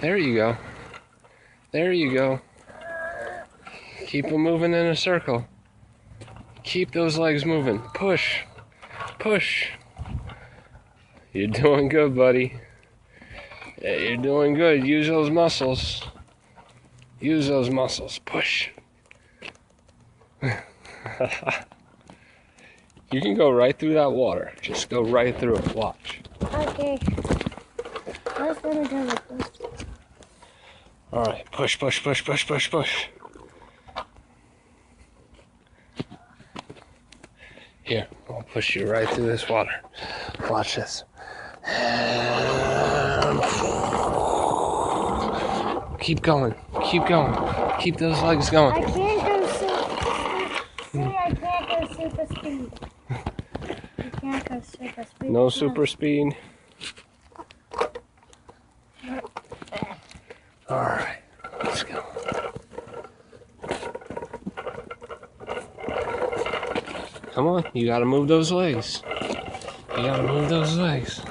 There you go. There you go. Keep them moving in a circle. Keep those legs moving. Push. Push. You're doing good, buddy. Yeah, you're doing good. Use those muscles. Use those muscles. Push. You can go right through that water. Just go right through it. Watch. Okay. I was gonna go like this. Alright. Push, push, push, push, push, push. Here. I'll push you right through this water. Watch this. Keep going. Keep going. Keep those legs going. I can't go I can't go super speed. I can't go super speed. No super speed. Alright. Let's go. Come on. You gotta move those legs. You gotta move those legs.